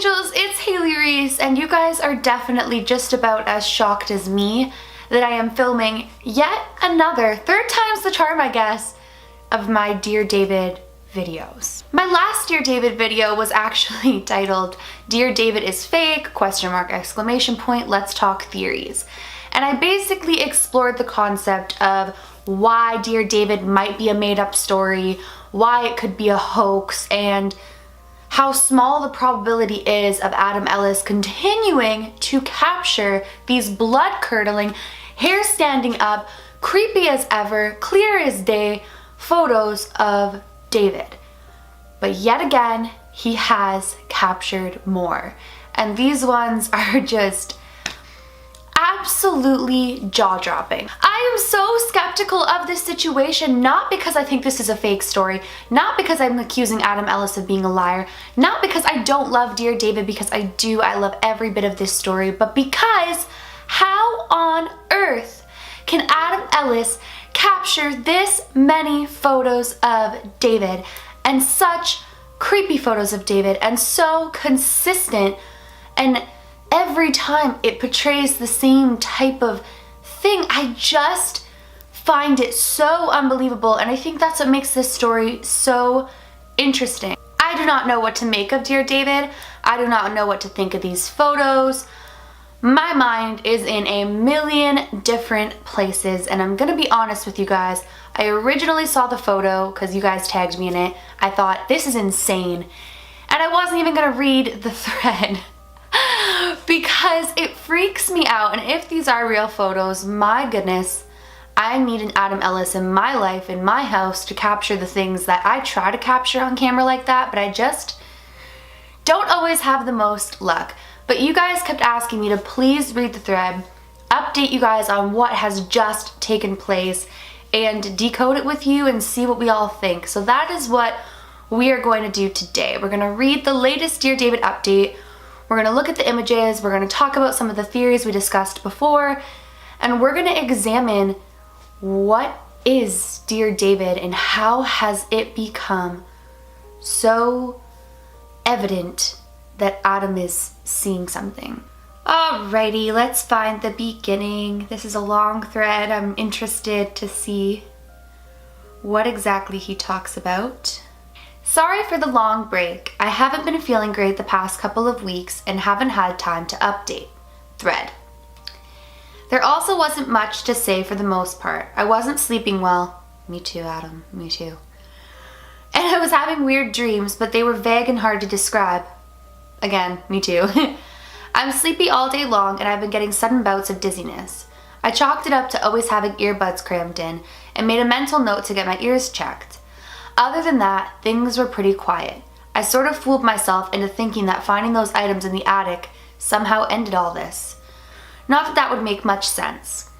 angels, it's Haley Reese, and you guys are definitely just about as shocked as me that I am filming yet another, third time's the charm I guess, of my Dear David videos. My last Dear David video was actually titled Dear David is fake, ? Let's talk theories. And I basically explored the concept of why Dear David might be a made-up story, why it could be a hoax, and how small the probability is of Adam Ellis continuing to capture these blood-curdling, hair standing up, creepy as ever, clear as day photos of David. But yet again, he has captured more. And these ones are just absolutely jaw-dropping. I am so skeptical of this situation, not because I think this is a fake story, not because I'm accusing Adam Ellis of being a liar, not because I don't love Dear David, because I do, I love every bit of this story, but because how on earth can Adam Ellis capture this many photos of David and such creepy photos of David and so consistent, and every time it portrays the same type of thing? I just find it so unbelievable, and I think that's what makes this story so interesting. I do not know what to make of Dear David. I do not know what to think of these photos. My mind is in a million different places, and I'm gonna be honest with you guys. I originally saw the photo because you guys tagged me in it. I thought, this is insane, and I wasn't even gonna read the thread because it freaks me out. And if these are real photos, my goodness, I need an Adam Ellis in my life, in my house, to capture the things that I try to capture on camera like that, but I just don't always have the most luck. But you guys kept asking me to please read the thread, update you guys on what has just taken place, and decode it with you and see what we all think. So that is what we are going to do today. We're gonna read the latest Dear David update. We're gonna look at the images, we're gonna talk about some of the theories we discussed before, and we're gonna examine what is Dear David and how has it become so evident that Adam is seeing something. Alrighty, let's find the beginning. This is a long thread. I'm interested to see what exactly he talks about. Sorry for the long break. I haven't been feeling great the past couple of weeks and haven't had time to update. Thread. There also wasn't much to say for the most part. I wasn't sleeping well. Me too, Adam. Me too. And I was having weird dreams, but they were vague and hard to describe. Again, me too. I'm sleepy all day long and I've been getting sudden bouts of dizziness. I chalked it up to always having earbuds crammed in and made a mental note to get my ears checked. Other than that, things were pretty quiet. I sort of fooled myself into thinking that finding those items in the attic somehow ended all this. Not that that would make much sense.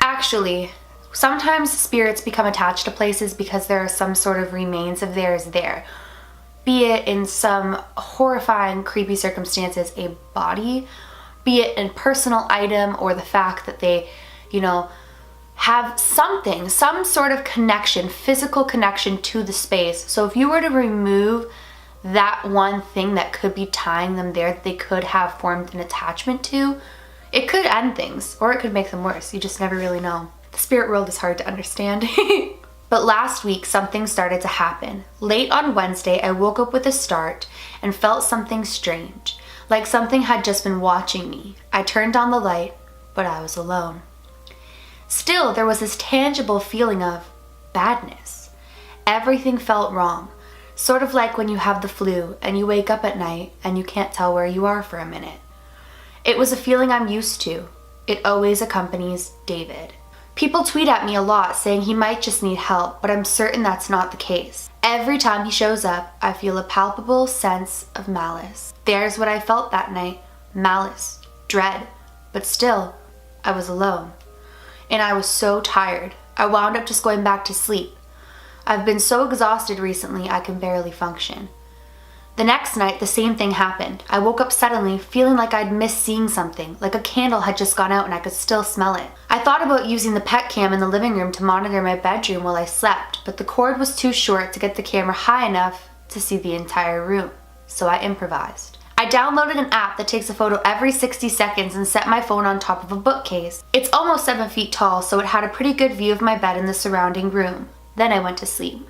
Actually, sometimes spirits become attached to places because there are some sort of remains of theirs there. Be it in some horrifying, creepy circumstances, a body, be it a personal item, or the fact that they, have something, some sort of connection, physical connection to the space. So if you were to remove that one thing that could be tying them there, that they could have formed an attachment to, it could end things, or it could make them worse. You just never really know. The spirit world is hard to understand. But last week, something started to happen. Late on Wednesday, I woke up with a start and felt something strange, like something had just been watching me. I turned on the light, but I was alone. Still, there was this tangible feeling of badness. Everything felt wrong, sort of like when you have the flu and you wake up at night and you can't tell where you are for a minute. It was a feeling I'm used to. It always accompanies David. People tweet at me a lot saying he might just need help, but I'm certain that's not the case. Every time he shows up, I feel a palpable sense of malice. There's what I felt that night. Malice, dread, but still, I was alone. And I was so tired. I wound up just going back to sleep. I've been so exhausted recently, I can barely function. The next night, the same thing happened. I woke up suddenly, feeling like I'd missed seeing something, like a candle had just gone out and I could still smell it. I thought about using the pet cam in the living room to monitor my bedroom while I slept, but the cord was too short to get the camera high enough to see the entire room, so I improvised. I I downloaded an app that takes a photo every 60 seconds and set my phone on top of a bookcase. It's almost 7 feet tall, so it had a pretty good view of my bed and the surrounding room. Then I went to sleep.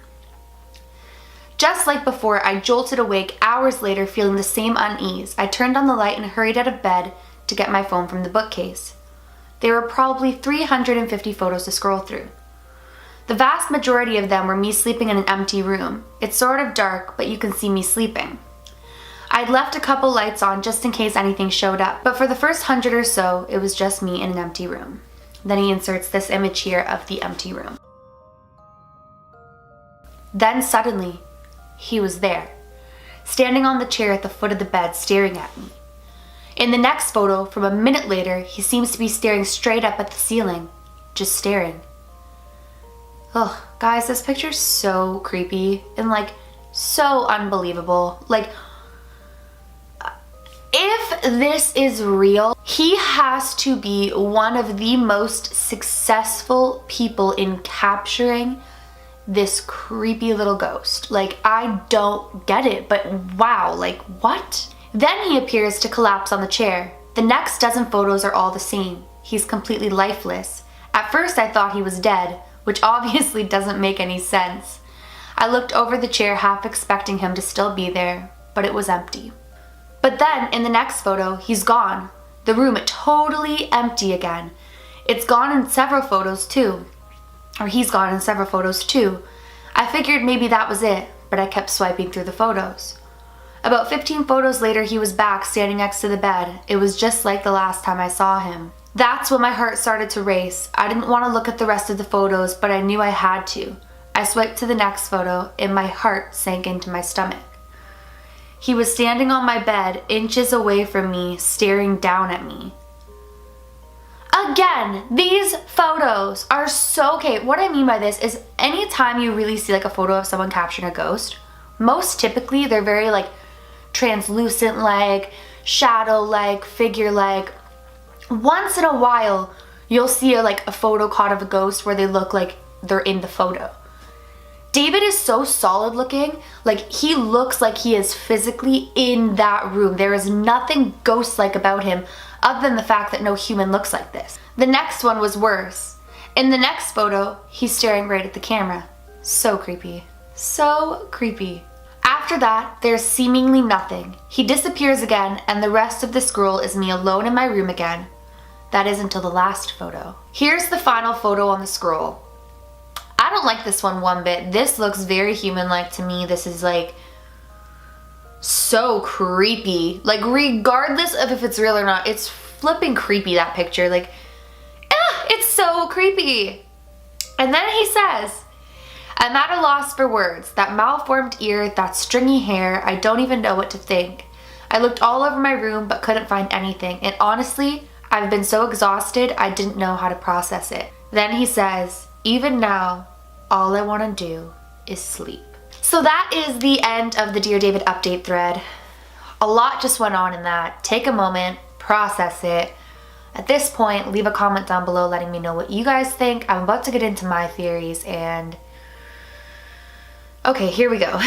Just like before, I jolted awake hours later feeling the same unease. I turned on the light and hurried out of bed to get my phone from the bookcase. There were probably 350 photos to scroll through. The vast majority of them were me sleeping in an empty room. It's sort of dark, but you can see me sleeping. I'd left a couple lights on just in case anything showed up, but for the first 100 or so, it was just me in an empty room. Then he inserts this image here of the empty room. Then suddenly, he was there, standing on the chair at the foot of the bed, staring at me. In the next photo, from a minute later, he seems to be staring straight up at the ceiling, just staring. Ugh, guys, this picture's so creepy and like so unbelievable. Like, if this is real, he has to be one of the most successful people in capturing this creepy little ghost. Like, I don't get it, but wow, like what? Then he appears to collapse on the chair. The next dozen photos are all the same. He's completely lifeless. At first I thought he was dead, which obviously doesn't make any sense. I looked over the chair half expecting him to still be there, but it was empty. But then in the next photo, he's gone. The room totally empty again. It's gone in several photos too. Or he's gone in several photos too. I figured maybe that was it, but I kept swiping through the photos. About 15 photos later, he was back standing next to the bed. It was just like the last time I saw him. That's when my heart started to race. I didn't want to look at the rest of the photos, but I knew I had to. I swiped to the next photo and my heart sank into my stomach. He was standing on my bed, inches away from me, staring down at me. Again, these photos are so, okay, what I mean by this is anytime you really see like a photo of someone capturing a ghost, most typically they're very like translucent, like shadow, like figure, like once in a while you'll see a photo caught of a ghost where they look like they're in the photo. David is so solid looking, like he looks like he is physically in that room. There is nothing ghost-like about him other than the fact that no human looks like this. The next one was worse. In the next photo, he's staring right at the camera. So creepy. So creepy. After that, there's seemingly nothing. He disappears again, and the rest of the scroll is me alone in my room again. That is until the last photo. Here's the final photo on the scroll. I don't like this one bit. This looks very human-like to me. This is like so creepy. Like regardless of if it's real or not, it's flipping creepy, that picture. Like, it's so creepy. And then he says, I'm at a loss for words. That malformed ear, that stringy hair, I don't even know what to think. I looked all over my room but couldn't find anything. And honestly, I've been so exhausted, I didn't know how to process it. Then he says, even now, all I want to do is sleep. So that is the end of the Dear David update thread. A lot just went on in that. Take a moment, process it. At this point, leave a comment down below letting me know what you guys think. I'm about to get into my theories and okay, here we go.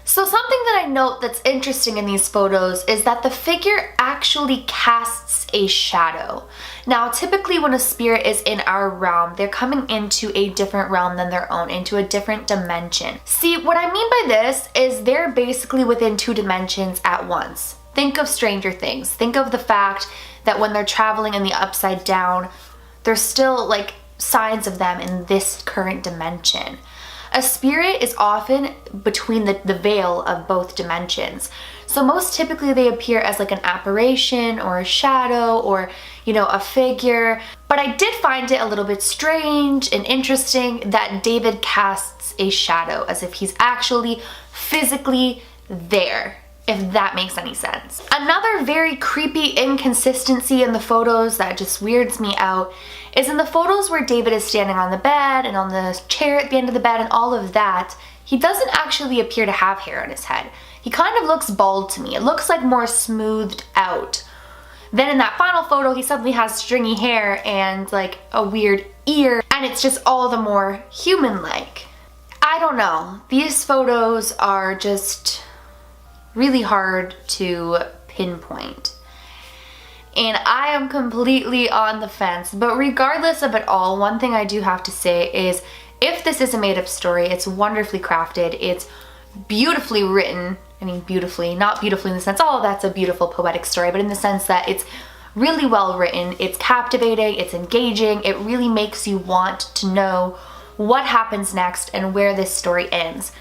So something that I note that's interesting in these photos is that the figure actually casts a shadow. Now, typically when a spirit is in our realm, they're coming into a different realm than their own, into a different dimension. See, what I mean by this is they're basically within 2 dimensions at once. Think of Stranger Things. Think of the fact that when they're traveling in the upside down, there's still like signs of them in this current dimension. A spirit is often between the veil of both dimensions. So most typically they appear as like an apparition or a shadow or, you know, a figure. But I did find it a little bit strange and interesting that David casts a shadow as if he's actually physically there, if that makes any sense. Another very creepy inconsistency in the photos that just weirds me out is in the photos where David is standing on the bed and on the chair at the end of the bed and all of that, he doesn't actually appear to have hair on his head. He kind of looks bald to me. It looks like more smoothed out. Then in that final photo, he suddenly has stringy hair and like a weird ear, and it's just all the more human-like. I don't know. These photos are just really hard to pinpoint. And I am completely on the fence. But regardless of it all, one thing I do have to say is if this is a made-up story, it's wonderfully crafted, it's beautifully written. I mean beautifully, not beautifully in the sense, oh, that's a beautiful poetic story, but in the sense that it's really well written, it's captivating, it's engaging, it really makes you want to know what happens next and where this story ends.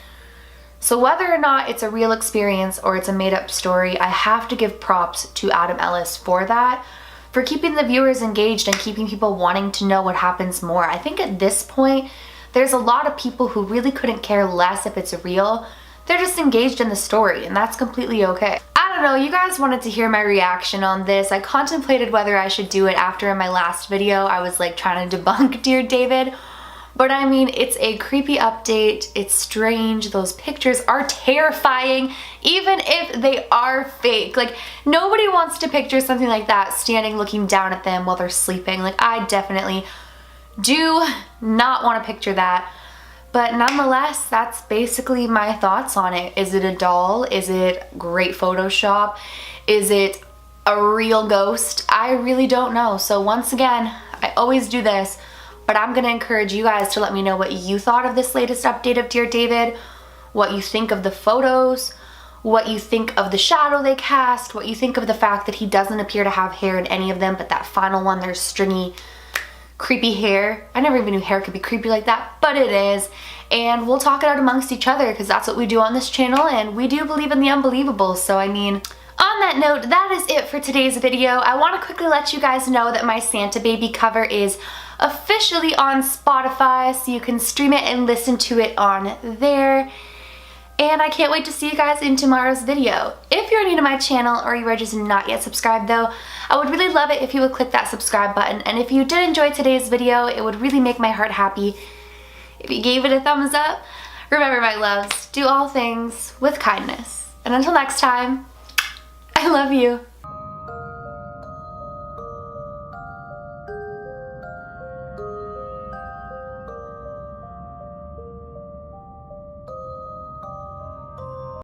So whether or not it's a real experience or it's a made-up story, I have to give props to Adam Ellis for that, for keeping the viewers engaged and keeping people wanting to know what happens more. I think at this point, there's a lot of people who really couldn't care less if it's real. They're just engaged in the story, and that's completely okay. I don't know, you guys wanted to hear my reaction on this. I contemplated whether I should do it after in my last video. I was like trying to debunk Dear David. But I mean, it's a creepy update, it's strange, those pictures are terrifying, even if they are fake. Like, nobody wants to picture something like that standing looking down at them while they're sleeping. Like, I definitely do not want to picture that. But nonetheless, that's basically my thoughts on it. Is it a doll? Is it great Photoshop? Is it a real ghost? I really don't know. So once again, I always do this, but I'm gonna encourage you guys to let me know what you thought of this latest update of Dear David, what you think of the photos, what you think of the shadow they cast, what you think of the fact that he doesn't appear to have hair in any of them, but that final one, there's stringy, creepy hair. I never even knew hair could be creepy like that, but it is. And we'll talk it out amongst each other because that's what we do on this channel, and we do believe in the unbelievable. So I mean, on that note, that is it for today's video. I want to quickly let you guys know that my Santa Baby cover is officially on Spotify, so you can stream it and listen to it on there. And I can't wait to see you guys in tomorrow's video. If you're new to my channel or you are just not yet subscribed though, I would really love it if you would click that subscribe button. And if you did enjoy today's video, it would really make my heart happy if you gave it a thumbs up. Remember, my loves, do all things with kindness. And until next time, I love you.